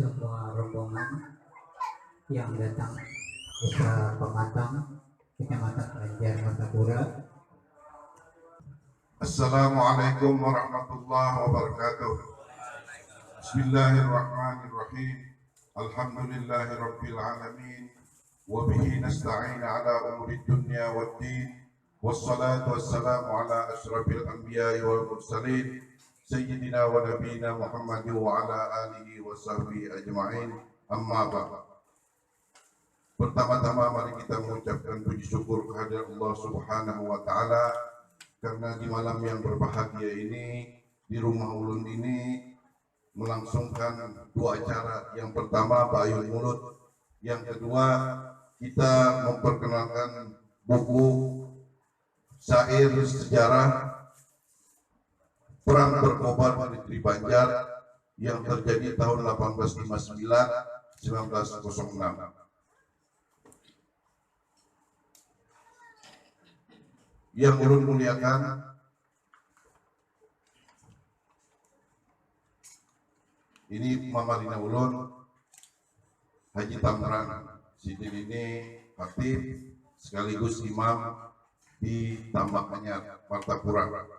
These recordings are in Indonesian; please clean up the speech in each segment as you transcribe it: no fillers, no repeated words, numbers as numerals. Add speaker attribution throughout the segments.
Speaker 1: semua rombongan yang datang Desa Pematang, Kecamatan Banjar, Martapura.
Speaker 2: Assalamualaikum warahmatullahi wabarakatuh. Bismillahirrahmanirrahim. Alhamdulillahi rabbil alamin. Wa bihi nasta'in ala umuri dunya waddin. Wassalatu wassalamu ala asyrafil anbiya'i wal mursalin Sayyidina wa nabiyina Muhammad wa ala alihi wa sahbihi ajma'in. Amma ba'd. Pertama-tama mari kita mengucapkan puji syukur kehadirat Allah Subhanahu wa taala karena di malam yang berbahagia ini di rumah ulun ini melangsungkan dua acara. Yang pertama Bayul Mulut, yang kedua kita memperkenalkan buku syair sejarah Perang Berkobar di Negeri Banjar yang terjadi tahun 1859-1906. Yang ulun muliakan, ini Mamarina ulun Haji Tamran Sidin, ini aktif sekaligus imam di Tambak Anyar, Martapura.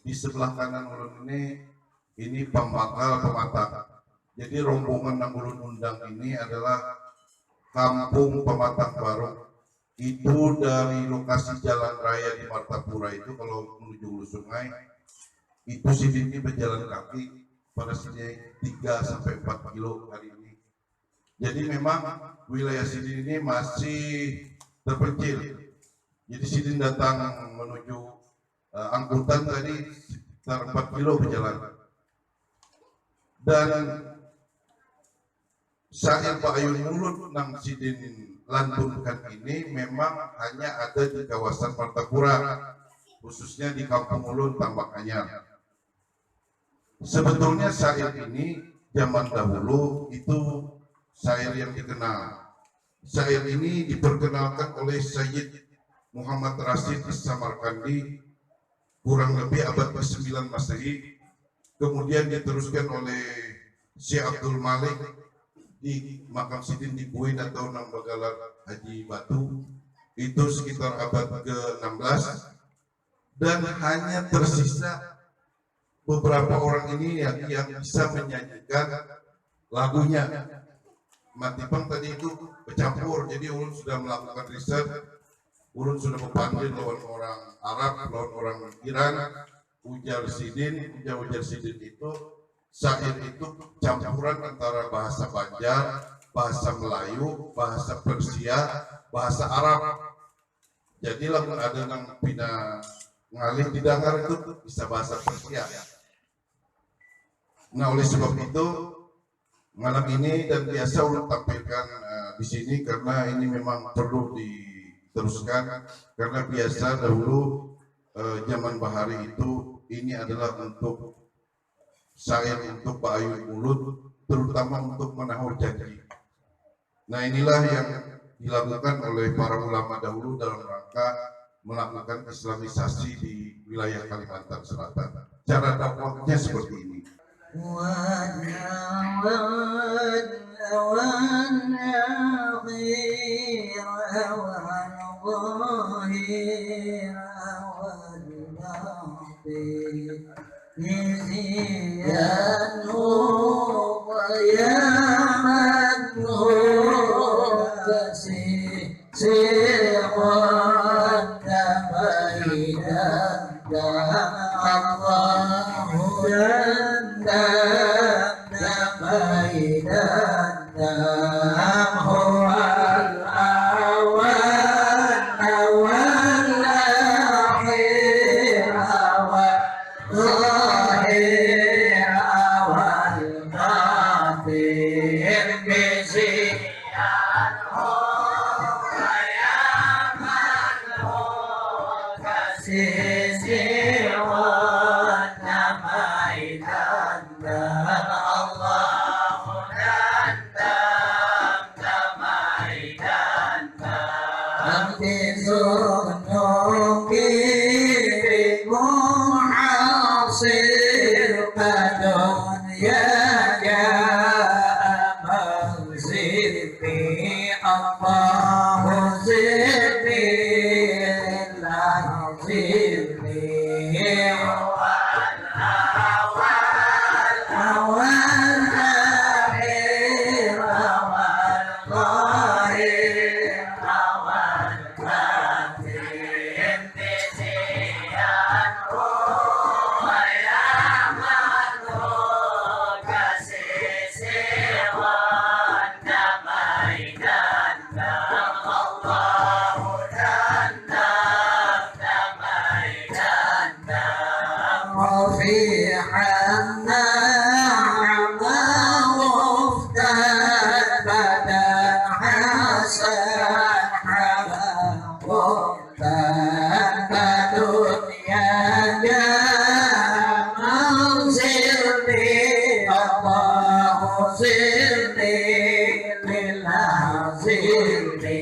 Speaker 2: Di sebelah kanan ulun ini pembakal Pematang. Jadi rombongan yang ulun undang ini adalah Kampung Pematang Baru. Itu dari lokasi jalan raya di Martapura itu kalau menuju hulu sungai itu Sidin ini berjalan kaki pada sini 3-4 kilo hari ini. Jadi memang wilayah Sidin ini masih terpencil. Jadi Sidin datang menuju angkutan tadi sekitar 4 kilo berjalan. Dan syair Bayul Mulut nang Sidin lantunkan ini memang hanya ada di kawasan Martapura, khususnya di Kampung Ulun Tambak Anyar. Sebetulnya syair ini zaman dahulu itu syair yang dikenal. Syair ini diperkenalkan oleh Sayyid Muhammad Rashid Samarkandi kurang lebih abad ke-9 Masehi. Kemudian diteruskan oleh Syekh Abdul Malik di makam Sidin di Buin atau Nang Bagalar Haji Batu itu sekitar abad ke-16, dan hanya tersisa beberapa orang ini yang bisa menyanyikan lagunya. Matipang tadi itu bercampur, jadi ulun sudah melakukan riset, ulun sudah berpanggil lawan orang Arab, lawan orang Iran, ujar Sidin itu syair itu campuran antara bahasa Banjar, bahasa Melayu, bahasa Persia, bahasa Arab. Jadi lamun ada nang pina ngalih didengar itu bisa bahasa Persia. Nah, oleh sebab itu malam ini dan biasa ulun tampilkan di sini karena ini memang perlu diteruskan karena biasa dahulu zaman bahari itu ini adalah untuk syair untuk Bayul Mulut, terutama untuk menahu janji. Nah, inilah yang dilakukan oleh para ulama dahulu dalam rangka melakukan islamisasi di wilayah Kalimantan Selatan. Cara dakwahnya seperti ini.
Speaker 3: الدنيا جاء رفيعا نعم مفتد بدا حسن حبا مفتد دنيا جمال سرني الله سرني لله سرني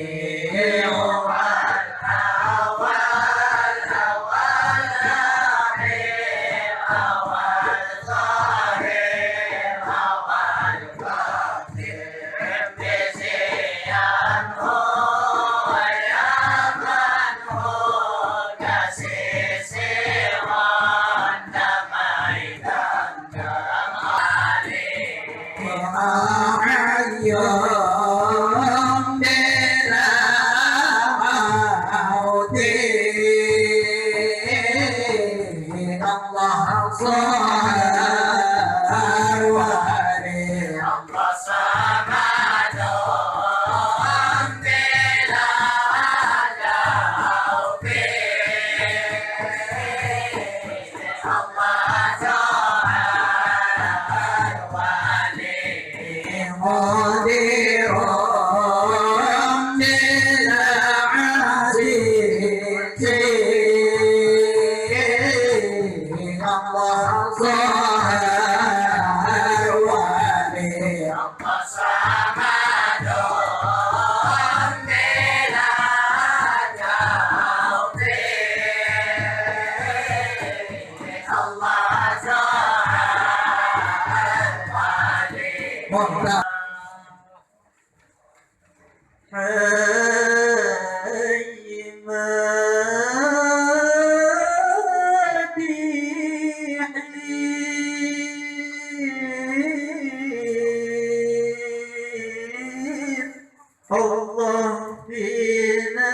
Speaker 3: Allah bina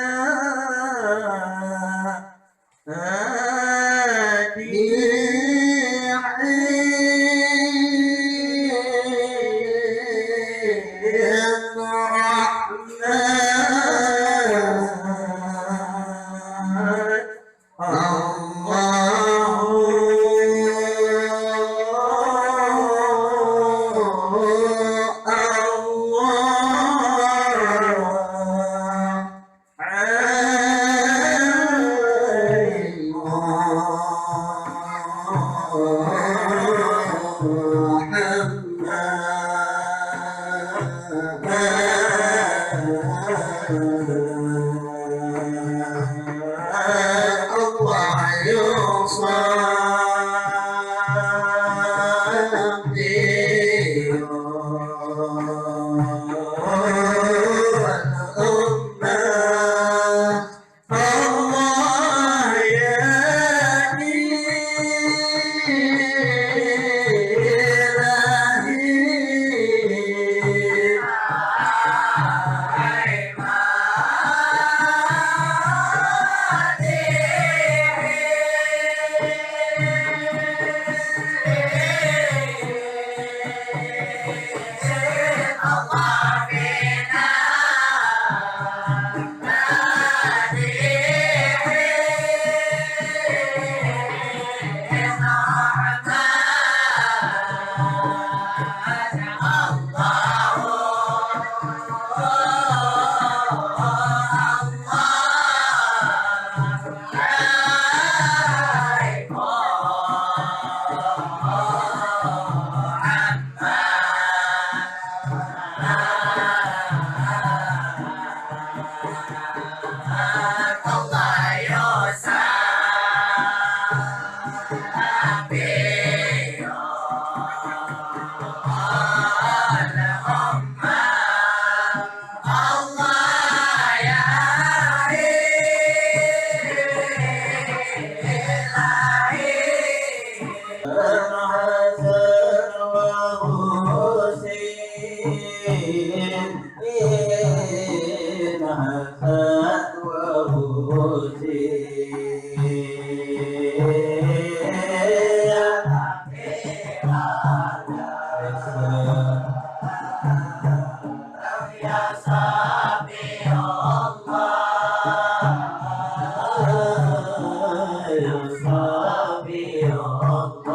Speaker 3: Allah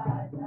Speaker 3: Merdeka,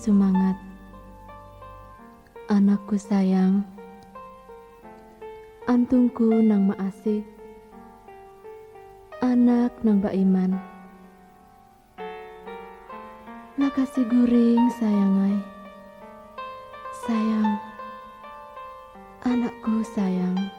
Speaker 4: Semangat, anakku sayang, antungku nang maasih, anak nang baiman. Lakasi guring sayangai, sayang, anakku sayang.